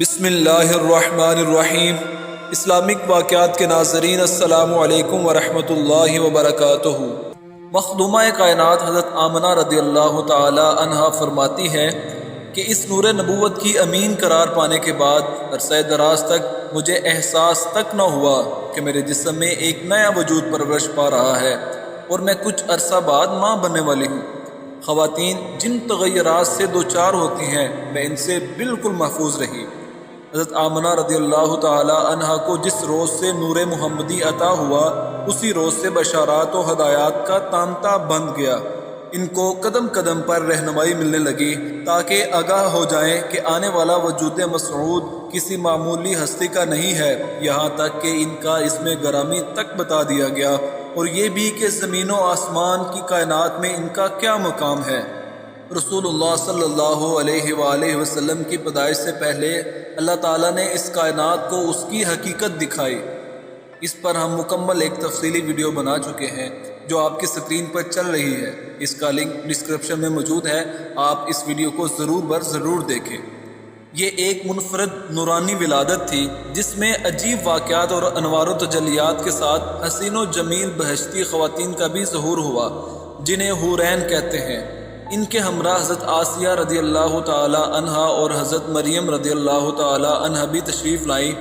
بسم اللہ الرحمن الرحیم۔ اسلامک واقعات کے ناظرین السلام علیکم ورحمۃ اللہ وبرکاتہ۔ مخدومہ کائنات حضرت آمنہ رضی اللہ تعالی عنہا فرماتی ہیں کہ اس نور نبوت کی امین قرار پانے کے بعد عرصہ دراز تک مجھے احساس تک نہ ہوا کہ میرے جسم میں ایک نیا وجود پرورش پا رہا ہے اور میں کچھ عرصہ بعد ماں بننے والی ہوں۔ خواتین جن تغیرات سے دوچار ہوتی ہیں میں ان سے بالکل محفوظ رہی۔ حضرت آمنہ رضی اللہ تعالی عنہا کو جس روز سے نور محمدی عطا ہوا اسی روز سے بشارات و ہدایات کا تانتا بند گیا۔ ان کو قدم قدم پر رہنمائی ملنے لگی تاکہ آگاہ ہو جائیں کہ آنے والا وجود مسعود کسی معمولی ہستی کا نہیں ہے، یہاں تک کہ ان کا اسم گرامی تک بتا دیا گیا اور یہ بھی کہ زمین و آسمان کی کائنات میں ان کا کیا مقام ہے۔ رسول اللہ صلی اللہ علیہ وآلہ وسلم کی پیدائش سے پہلے اللہ تعالیٰ نے اس کائنات کو اس کی حقیقت دکھائی۔ اس پر ہم مکمل ایک تفصیلی ویڈیو بنا چکے ہیں جو آپ کی سکرین پر چل رہی ہے، اس کا لنک ڈسکرپشن میں موجود ہے، آپ اس ویڈیو کو ضرور دیکھیں۔ یہ ایک منفرد نورانی ولادت تھی جس میں عجیب واقعات اور انوار و تجلیات کے ساتھ حسین و جمیل بہشتی خواتین کا بھی ظہور ہوا جنہیں حورین کہتے ہیں۔ ان کے ہمراہ حضرت آسیہ رضی اللہ تعالی عنہا اور حضرت مریم رضی اللہ تعالی عنہا بھی تشریف لائیں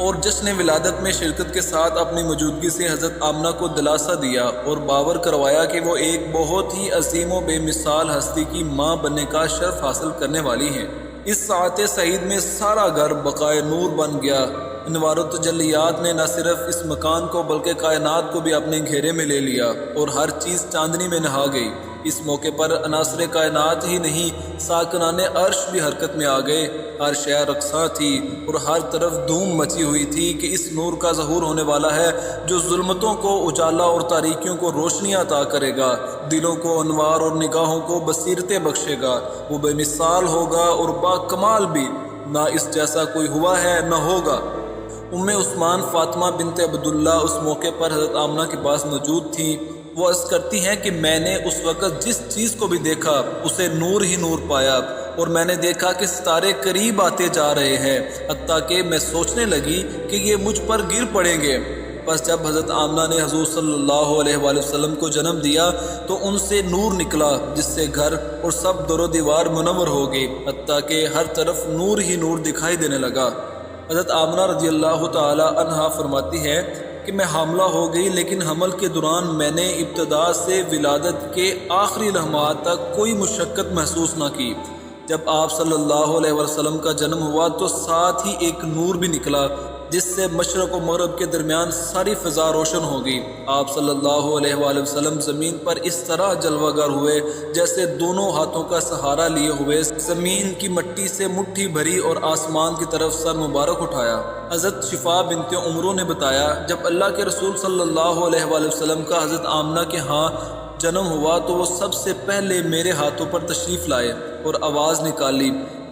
اور جشن ولادت میں شرکت کے ساتھ اپنی موجودگی سے حضرت آمنہ کو دلاسا دیا اور باور کروایا کہ وہ ایک بہت ہی عظیم و بے مثال ہستی کی ماں بننے کا شرف حاصل کرنے والی ہیں۔ اس ساعت سعید میں سارا گھر بقائے نور بن گیا۔ انوار و تجلیات نے نہ صرف اس مکان کو بلکہ کائنات کو بھی اپنے گھیرے میں لے لیا اور ہر چیز چاندنی میں نہا گئی۔ اس موقع پر عناصر کائنات ہی نہیں ساکنان عرش بھی حرکت میں آ گئے، ہر شے رقصاں تھی اور ہر طرف دھوم مچی ہوئی تھی کہ اس نور کا ظہور ہونے والا ہے جو ظلمتوں کو اجالا اور تاریکیوں کو روشنیاں عطا کرے گا، دلوں کو انوار اور نگاہوں کو بصیرتیں بخشے گا۔ وہ بے مثال ہوگا اور با کمال بھی، نہ اس جیسا کوئی ہوا ہے نہ ہوگا۔ عثمان فاطمہ بنت عبداللہ اس موقع پر حضرت آمنہ کے پاس موجود تھیں۔ وہ عرض کرتی ہیں کہ میں نے اس وقت جس چیز کو بھی دیکھا اسے نور ہی نور پایا اور میں نے دیکھا کہ ستارے قریب آتے جا رہے ہیں، حتیٰ کہ میں سوچنے لگی کہ یہ مجھ پر گر پڑیں گے۔ بس جب حضرت آمنہ نے حضور صلی اللہ علیہ وآلہ وسلم کو جنم دیا تو ان سے نور نکلا جس سے گھر اور سب در و دیوار منور ہو گئی، حتیٰ کہ ہر طرف نور ہی نور دکھائی دینے لگا۔ حضرت آمنہ رضی اللہ تعالی عنہا فرماتی ہے کہ میں حاملہ ہو گئی، لیکن حمل کے دوران میں نے ابتدا سے ولادت کے آخری لمحات تک کوئی مشقت محسوس نہ کی۔ جب آپ صلی اللہ علیہ وسلم کا جنم ہوا تو ساتھ ہی ایک نور بھی نکلا جس سے مشرق و مغرب کے درمیان ساری فضا روشن ہو گئی۔ آپ صلی اللہ علیہ وآلہ وسلم زمین پر اس طرح جلوہ گر ہوئے جیسے دونوں ہاتھوں کا سہارا لیے ہوئے زمین کی مٹی سے مٹھی بھری اور آسمان کی طرف سر مبارک اٹھایا۔ حضرت شفا بنت عمرو نے بتایا جب اللہ کے رسول صلی اللہ علیہ وآلہ وسلم کا حضرت آمنہ کے ہاں جنم ہوا تو وہ سب سے پہلے میرے ہاتھوں پر تشریف لائے اور آواز نکالی۔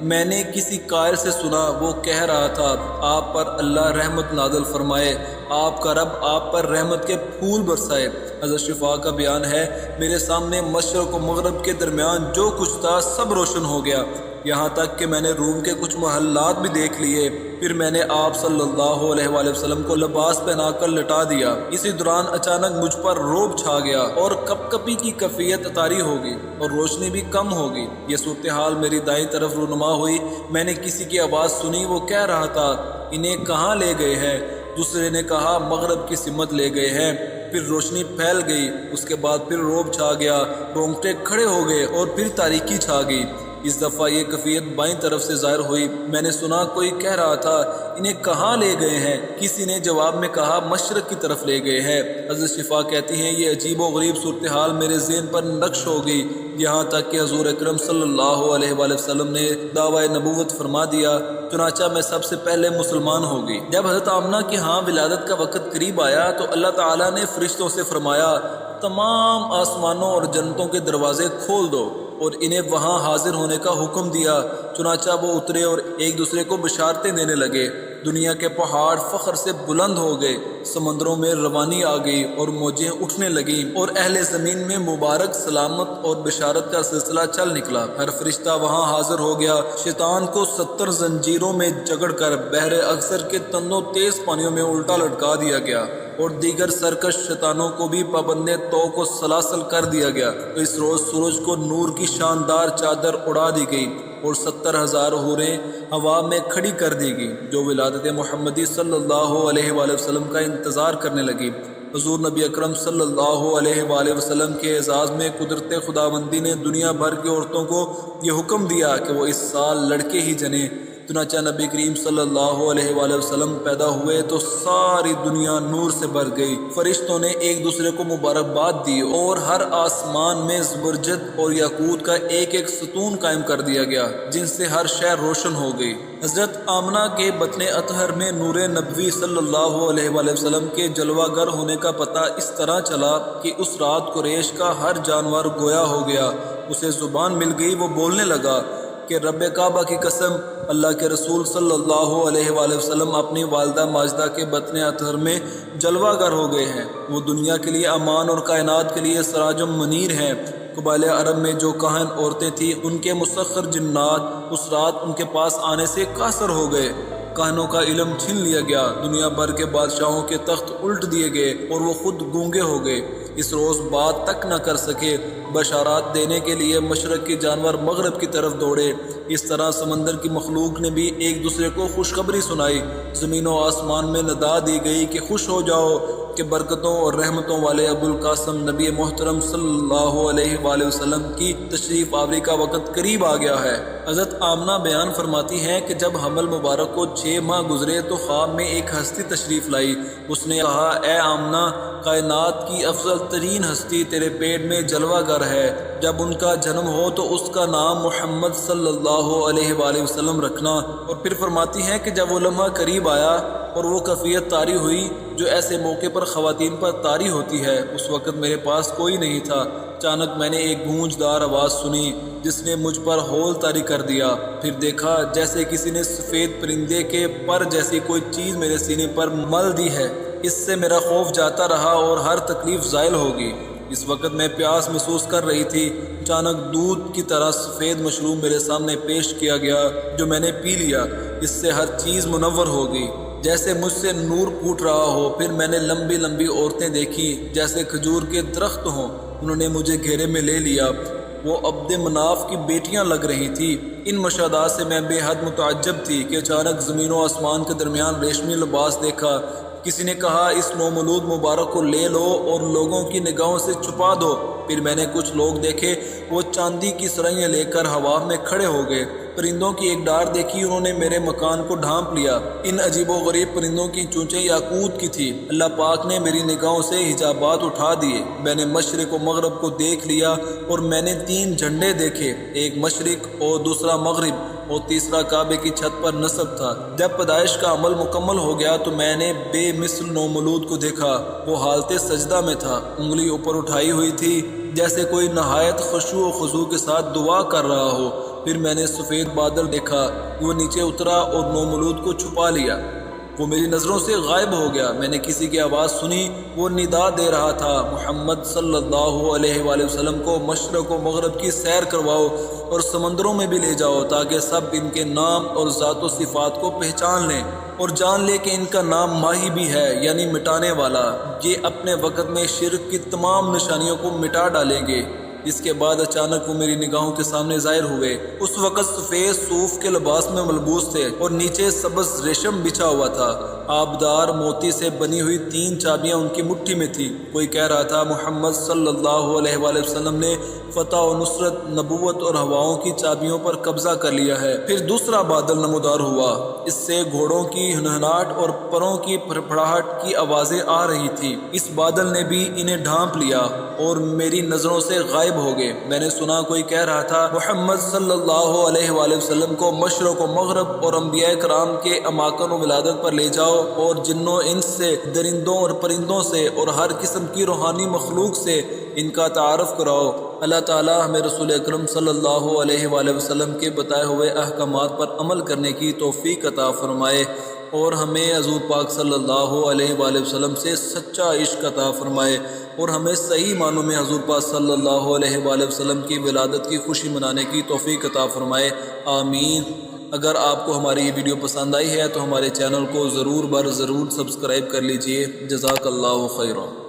میں نے کسی قائل سے سنا، وہ کہہ رہا تھا آپ پر اللہ رحمت نازل فرمائے، آپ کا رب آپ پر رحمت کے پھول برسائے۔ حضرت شفا کا بیان ہے میرے سامنے مشرق و مغرب کے درمیان جو کچھ تھا سب روشن ہو گیا، یہاں تک کہ میں نے روم کے کچھ محلات بھی دیکھ لیے۔ پھر میں نے آپ صلی اللہ علیہ وآلہ وسلم کو لباس پہنا کر لٹا دیا۔ اسی دوران اچانک مجھ پر روب چھا گیا اور کپ کپی کی کیفیت طاری ہو گئی اور روشنی بھی کم ہو گئی۔ یہ صورتحال میری دائیں طرف رونما ہوئی۔ میں نے کسی کی آواز سنی، وہ کہہ رہا تھا انہیں کہاں لے گئے ہیں؟ دوسرے نے کہا مغرب کی سمت لے گئے ہیں۔ پھر روشنی پھیل گئی، اس کے بعد پھر روب چھا گیا، رونگٹے کھڑے ہو گئے اور پھر تاریکی چھا گئی۔ اس دفعہ یہ کیفیت بائیں طرف سے ظاہر ہوئی۔ میں نے سنا کوئی کہہ رہا تھا انہیں کہاں لے گئے ہیں؟ کسی نے جواب میں کہا مشرق کی طرف لے گئے ہیں۔ حضرت شفا کہتی ہیں یہ عجیب و غریب صورتحال میرے ذہن پر نقش ہو گئی، یہاں تک کہ حضور اکرم صلی اللہ علیہ وآلہ وسلم نے دعوی نبوت فرما دیا، چنانچہ میں سب سے پہلے مسلمان ہو گئی۔ جب حضرت آمنہ کے ہاں ولادت کا وقت قریب آیا تو اللہ تعالیٰ نے فرشتوں سے فرمایا تمام آسمانوں اور جنتوں کے دروازے کھول دو اور انہیں وہاں حاضر ہونے کا حکم دیا۔ چنانچہ وہ اترے اور ایک دوسرے کو بشارتیں دینے لگے۔ دنیا کے پہاڑ فخر سے بلند ہو گئے، سمندروں میں روانی آ گئی اور موجیں اٹھنے لگیں، اور اہل زمین میں مبارک سلامت اور بشارت کا سلسلہ چل نکلا۔ ہر فرشتہ وہاں حاضر ہو گیا۔ شیطان کو 70 زنجیروں میں جکڑ کر بحر اکثر کے تندوں تیز پانیوں میں الٹا لٹکا دیا گیا، اور دیگر سرکش شیطانوں کو بھی پابند طوق و سلاسل کر دیا گیا۔ اس روز سورج کو نور کی شاندار چادر اڑا دی گئی، اور 70,000 حوریں ہوا میں کھڑی کر دی گئی، جو ولادت محمدی صلی اللہ علیہ وآلہ وسلم کا انتظار کرنے لگی۔ حضور نبی اکرم صلی اللہ علیہ وآلہ وسلم کے اعزاز میں قدرت خداوندی نے دنیا بھر کی عورتوں کو یہ حکم دیا کہ وہ اس سال لڑکے ہی جنیں۔ چنانچہ نبی کریم صلی اللہ علیہ وآلہ وسلم پیدا ہوئے تو ساری دنیا نور سے بھر گئی۔ فرشتوں نے ایک دوسرے کو مبارکباد دی، اور ہر آسمان میں زبرجد اور یاقوت کا ایک ایک ستون قائم کر دیا گیا، جن سے ہر شے روشن ہو گئی۔ حضرت آمنہ کے بطن اطہر میں نور نبوی صلی اللہ علیہ وآلہ وسلم کے جلوہ گر ہونے کا پتہ اس طرح چلا کہ اس رات قریش کا ہر جانور گویا ہو گیا۔ اسے زبان مل گئی، وہ بولنے لگا کہ رب کعبہ کی قسم، اللہ کے رسول صلی اللہ علیہ وآلہ وسلم اپنی والدہ ماجدہ کے بطن اطہر میں جلوہ گر ہو گئے ہیں۔ وہ دنیا کے لیے امان اور کائنات کے لیے سراج منیر ہیں۔ قبائل عرب میں جو کاہن عورتیں تھیں، ان کے مسخر جنات اس رات ان کے پاس آنے سے قاصر ہو گئے۔ کاہنوں کا علم چھین لیا گیا، دنیا بھر کے بادشاہوں کے تخت الٹ دیے گئے، اور وہ خود گونگے ہو گئے، اس روز بات تک نہ کر سکے۔ بشارات دینے کے لیے مشرق کے جانور مغرب کی طرف دوڑے۔ اس طرح سمندر کی مخلوق نے بھی ایک دوسرے کو خوشخبری سنائی۔ زمین و آسمان میں ندا دی گئی کہ خوش ہو جاؤ کہ برکتوں اور رحمتوں والے ابو القاسم نبی محترم صلی اللہ علیہ وآلہ وسلم کی تشریف آوری کا وقت قریب آ گیا ہے۔ حضرت آمنہ بیان فرماتی ہیں کہ جب حمل مبارک کو 6 ماہ گزرے تو خواب میں ایک ہستی تشریف لائی۔ اس نے کہا، اے آمنہ، کائنات کی افضل ترین ہستی تیرے پیٹ میں جلوہ گر ہے۔ جب ان کا جنم ہو تو اس کا نام محمد صلی اللہ علیہ وآلہ وسلم رکھنا۔ اور پھر فرماتی ہیں کہ جب وہ لمحہ قریب آیا اور وہ کیفیت طاری ہوئی جو ایسے موقع پر خواتین پر طاری ہوتی ہے، اس وقت میرے پاس کوئی نہیں تھا۔ اچانک میں نے ایک گونجدار آواز سنی جس نے مجھ پر ہول طاری کر دیا۔ پھر دیکھا جیسے کسی نے سفید پرندے کے پر جیسی کوئی چیز میرے سینے پر مل دی ہے۔ اس سے میرا خوف جاتا رہا اور ہر تکلیف زائل ہوگی۔ اس وقت میں پیاس محسوس کر رہی تھی۔ اچانک دودھ کی طرح سفید مشروم میرے سامنے پیش کیا گیا جو میں نے پی لیا۔ اس سے ہر چیز منور ہو گئی، جیسے مجھ سے نور پھوٹ رہا ہو۔ پھر میں نے لمبی لمبی عورتیں دیکھی جیسے کھجور کے درخت ہوں، انہوں نے مجھے گھیرے میں لے لیا۔ وہ عبد مناف کی بیٹیاں لگ رہی تھی۔ ان مشاہدات سے میں بے حد متعجب تھی کہ اچانک زمین و آسمان کے درمیان ریشمی لباس دیکھا۔ کسی نے کہا، اس نومولود مبارک کو لے لو اور لوگوں کی نگاہوں سے چھپا دو۔ پھر میں نے کچھ لوگ دیکھے، وہ چاندی کی سرائیاں لے کر ہوا میں کھڑے ہو گئے۔ پرندوں کی ایک ڈار دیکھی، انہوں نے میرے مکان کو ڈھانپ لیا۔ ان عجیب و غریب پرندوں کی چونچیں یاقوت کی تھی۔ اللہ پاک نے میری نگاہوں سے حجابات اٹھا دیے۔ میں نے مشرق و مغرب کو دیکھ لیا، اور میں نے 3 جھنڈے دیکھے، ایک مشرق اور دوسرا مغرب، اور تیسرا کعبے کی چھت پر نصب تھا۔ جب پیدائش کا عمل مکمل ہو گیا تو میں نے بے مثل نومولود کو دیکھا۔ وہ حالت سجدہ میں تھا، انگلی اوپر اٹھائی ہوئی تھی جیسے کوئی نہایت خشوع و خضوع کے ساتھ دعا کر رہا ہو۔ پھر میں نے سفید بادل دیکھا، وہ نیچے اترا اور نومولود کو چھپا لیا۔ وہ میری نظروں سے غائب ہو گیا۔ میں نے کسی کی آواز سنی، وہ ندا دے رہا تھا، محمد صلی اللہ علیہ وآلہ وسلم کو مشرق و مغرب کی سیر کرواؤ اور سمندروں میں بھی لے جاؤ تاکہ سب ان کے نام اور ذات و صفات کو پہچان لیں، اور جان لے کہ ان کا نام ماہی بھی ہے، یعنی مٹانے والا۔ یہ اپنے وقت میں شرک کی تمام نشانیوں کو مٹا ڈالیں گے۔ اس کے بعد اچانک وہ میری نگاہوں کے سامنے ظاہر ہوئے۔ اس وقت سفید صوف کے لباس میں ملبوس تھے اور نیچے سبز ریشم بچھا ہوا تھا۔ آبدار موتی سے بنی ہوئی 3 چابیاں ان کی مٹھی میں تھی۔ کوئی کہہ رہا تھا، محمد صلی اللہ علیہ وآلہ وسلم نے فتح و نصرت، نبوت اور ہواؤں کی چابیوں پر قبضہ کر لیا ہے۔ پھر دوسرا بادل نمودار ہوا، اس سے گھوڑوں کی ہنہناہٹ اور پروں کی پھڑپھڑاہٹ کی آوازیں آ رہی تھی۔ اس بادل نے بھی انہیں ڈھانپ لیا اور میری نظروں سے غائب غائب ہو گئے۔ میں نے سنا کوئی کہہ رہا تھا محمد صلی اللہ علیہ وآلہ وسلم کو مشرق و مغرب اور انبیاء کرام کے اماکن و ولادت پر لے جاؤ اور جنوں انس سے، درندوں اور پرندوں سے اور ہر قسم کی روحانی مخلوق سے ان کا تعارف کراؤ۔ اللہ تعالی ہمیں رسول اکرم صلی اللہ علیہ وآلہ وسلم کے بتائے ہوئے احکامات پر عمل کرنے کی توفیق عطا فرمائے اور ہمیں حضور پاک صلی اللہ علیہ وآلہ وسلم سے سچا عشق عطا فرمائے اور ہمیں صحیح معنوں میں حضور پاک صلی اللہ علیہ وآلہ وسلم کی ولادت کی خوشی منانے کی توفیق عطا فرمائے، آمین۔ اگر آپ کو ہماری یہ ویڈیو پسند آئی ہے تو ہمارے چینل کو ضرور سبسکرائب کر لیجئے۔ جزاک اللہ خیرہ۔